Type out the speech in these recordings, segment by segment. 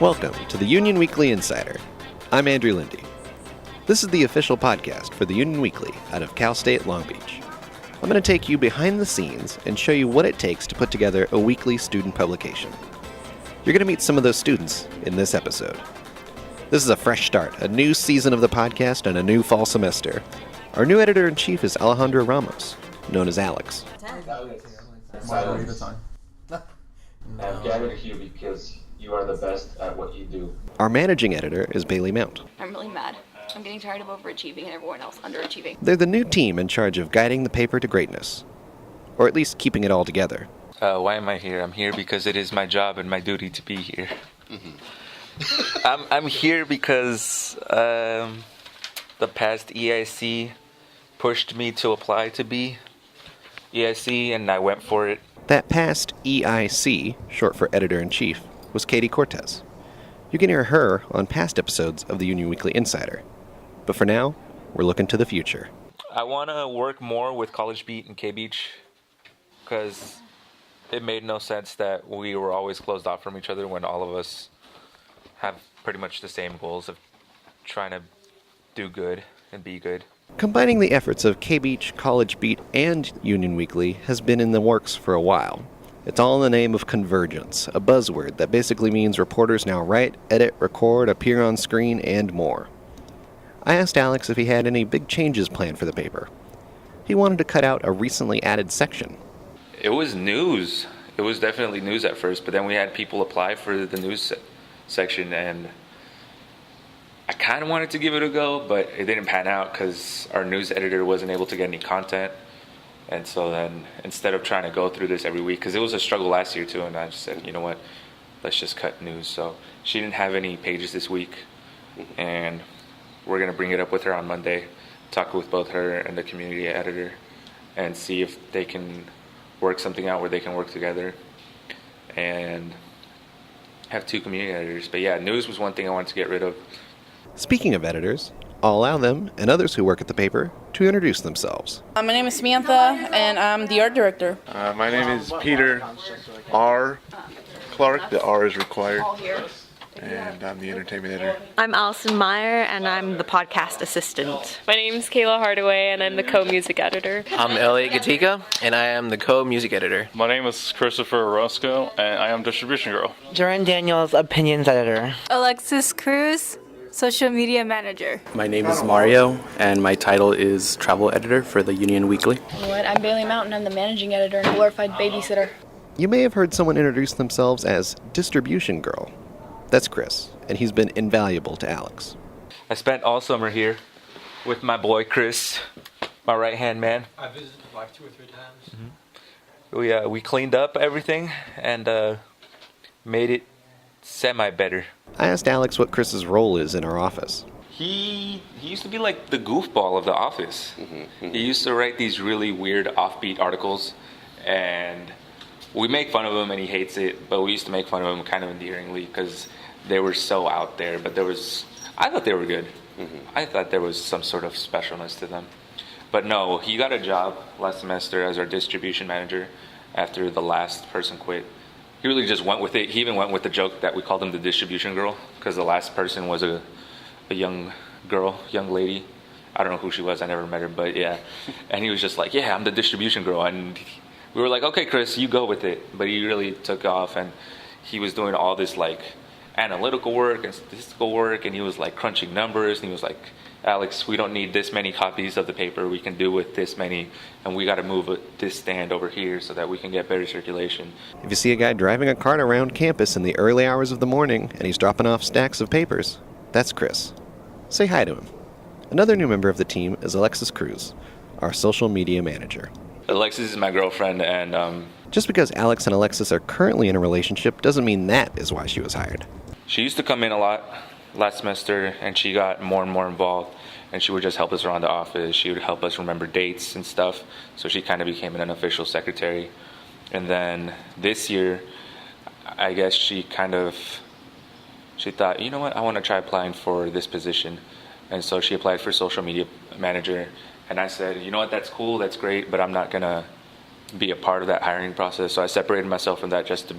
Welcome to the Union Weekly Insider. I'm Andrew Lindy. This is the official podcast for the Union Weekly out of Cal State Long Beach. I'm going to take you behind the scenes and show you what it takes to put together a weekly student publication. You're going to meet some of those students in this episode. This is a fresh start, a new season of the podcast and a new fall semester. Our new editor-in-chief is Alejandro Ramos, known as Alex. I've gathered here because you are the best at what you do. Our managing editor is Bailey Mount. I'm really mad. I'm getting tired of overachieving and everyone else underachieving. They're the new team in charge of guiding the paper to greatness, or at least keeping it all together. Why am I here? I'm here because it is my job and my duty to be here. I'm here because the past EIC pushed me to apply to be EIC, and I went for it. That past EIC, short for editor-in-chief, was Katie Cortez. You can hear her on past episodes of the Union Weekly Insider. But for now, we're looking to the future. I want to work more with College Beat and K-Beach because it made no sense that we were always closed off from each other when all of us have pretty much the same goals of trying to do good and be good. Combining the efforts of K-Beach, College Beat, and Union Weekly has been in the works for a while. It's all in the name of convergence, a buzzword that basically means reporters now write, edit, record, appear on screen, and more. I asked Alex if he had any big changes planned for the paper. He wanted to cut out a recently added section. It was news. It was definitely news at first, but then we had people apply for the news section, and I kind of wanted to give it a go, but it didn't pan out because our news editor wasn't able to get any content. And so then instead of trying to go through this every week, because it was a struggle last year too, and I just said, you know what, let's just cut news. So she didn't have any pages this week, and we're going to bring it up with her on Monday, talk with both her and the community editor, and see if they can work something out where they can work together and have two community editors. But yeah, news was one thing I wanted to get rid of. Speaking of editors, I'll allow them and others who work at the paper to introduce themselves. My name is Samantha, and I'm the art director. My name is Peter R. Clark. The R is required. And I'm the entertainment editor. I'm Allison Meyer, and I'm the podcast assistant. My name's Kayla Hardaway, and I'm the co-music editor. I'm Elliot Gatika, and I am the co-music editor. My name is Christopher Orozco, and I am distribution girl. Joran Daniels, opinions editor. Alexis Cruz, social media manager. My name is Mario, and my title is travel editor for the Union Weekly. I'm Bailey Mountain. I'm the managing editor and glorified babysitter. You may have heard someone introduce themselves as distribution girl. That's Chris, and he's been invaluable to Alex. I spent all summer here with my boy Chris, my right-hand man. I visited like 2 or 3 times. We cleaned up everything and made it semi-better. I asked Alex what Chris's role is in our office. He used to be like the goofball of the office. He used to write these really weird offbeat articles, and we make fun of him and he hates it, but we used to make fun of him kind of endearingly because they were so out there. But I thought they were good. I thought there was some sort of specialness to them. But no, he got a job last semester as our distribution manager after the last person quit. He really just went with it. He even went with the joke that we called him the distribution girl because the last person was a young girl, young lady. I don't know who she was. I never met her, but yeah. And he was just like, yeah, I'm the distribution girl. And we were like, okay, Chris, you go with it. But he really took off, and he was doing all this like analytical work and statistical work, and he was like crunching numbers, and he was like, Alex, we don't need this many copies of the paper. We can do with this many, and we got to move this stand over here so that we can get better circulation. If you see a guy driving a cart around campus in the early hours of the morning and he's dropping off stacks of papers, that's Chris. Say hi to him. Another new member of the team is Alexis Cruz, our social media manager. Alexis is my girlfriend, and just because Alex and Alexis are currently in a relationship doesn't mean that is why she was hired. She used to come in a lot last semester, and she got more and more involved, and she would just help us around the office. She would help us remember dates and stuff, so she kind of became an unofficial secretary. And then this year, I guess she thought, you know what, I want to try applying for this position. And so she applied for social media manager, and I said, you know what, that's cool, that's great, but I'm not going to be a part of that hiring process. So I separated myself from that just to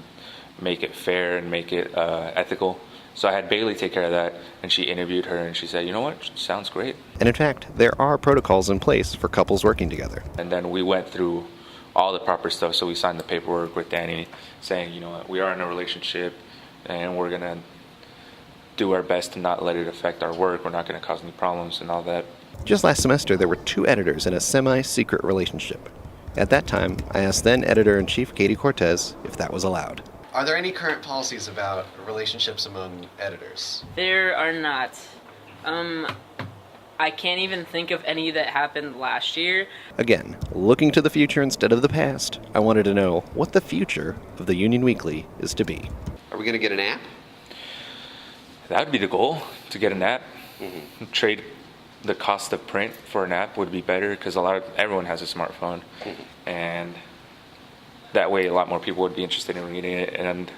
make it fair and make it ethical. So I had Bailey take care of that, and she interviewed her, and she said, you know what, sounds great. And in fact, there are protocols in place for couples working together. And then we went through all the proper stuff, so we signed the paperwork with Danny saying, you know what, we are in a relationship, and we're going to do our best to not let it affect our work. We're not going to cause any problems and all that. Just last semester, there were 2 editors in a semi-secret relationship. At that time, I asked then editor-in-chief Katie Cortez if that was allowed. Are there any current policies about relationships among editors? There are not. I can't even think of any that happened last year. Again, looking to the future instead of the past, I wanted to know what the future of the Union Weekly is to be. Are we going to get an app? That would be the goal, to get an app. Trade the cost of print for an app would be better, because everyone has a smartphone. And that way a lot more people would be interested in reading it, and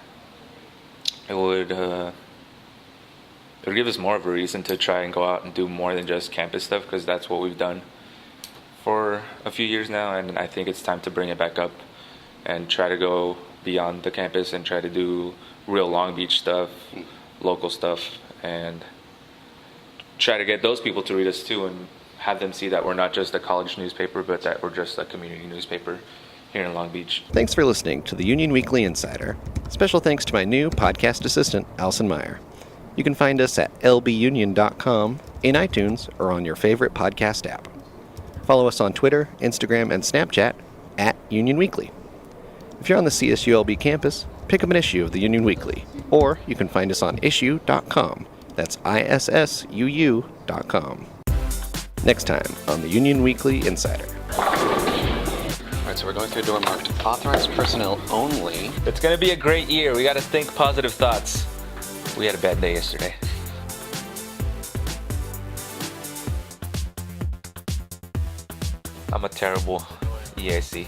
it would give us more of a reason to try and go out and do more than just campus stuff, because that's what we've done for a few years now, and I think it's time to bring it back up and try to go beyond the campus and try to do real Long Beach stuff, local stuff, and try to get those people to read us too, and have them see that we're not just a college newspaper, but that we're just a community newspaper here in Long Beach. Thanks for listening to the Union Weekly Insider. Special thanks to my new podcast assistant, Allison Meyer. You can find us at lbunion.com, in iTunes, or on your favorite podcast app. Follow us on Twitter, Instagram, and Snapchat at Union Weekly. If you're on the CSULB campus, pick up an issue of the Union Weekly, or you can find us on issue.com. That's ISSUU.com. Next time on the Union Weekly Insider. Alright, so we're going through a door marked authorized personnel only. It's going to be a great year. We got to think positive thoughts. We had a bad day yesterday. I'm a terrible EIC.